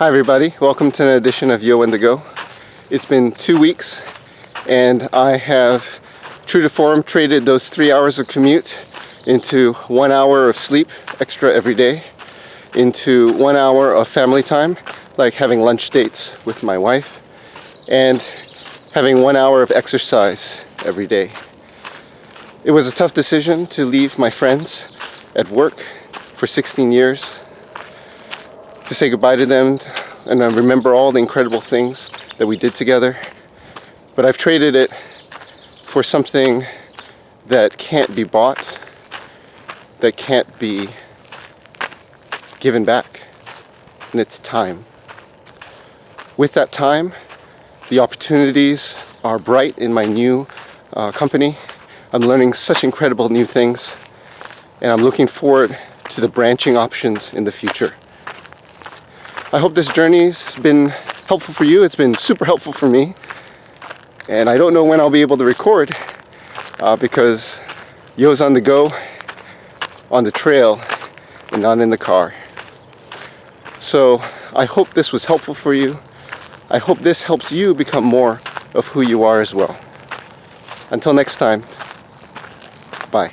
Hi everybody, welcome to an edition of Yo and the Go. It's been 2 weeks and I have, true to form, traded those 3 hours of commute into 1 hour of sleep extra every day, into 1 hour of family time, like having lunch dates with my wife, and having 1 hour of exercise every day. It was a tough decision to leave my friends at work for 16 years, to say goodbye to them, and I remember all the incredible things that we did together. But I've traded it for something that can't be bought, that can't be given back, and it's time. With that time, the opportunities are bright in my new company. I'm learning such incredible new things, and I'm looking forward to the branching options in the future. I hope this journey's been helpful for you. It's been super helpful for me. And I don't know when I'll be able to record because Yo's on the go, on the trail, and not in the car. So I hope this was helpful for you. I hope this helps you become more of who you are as well. Until next time, bye.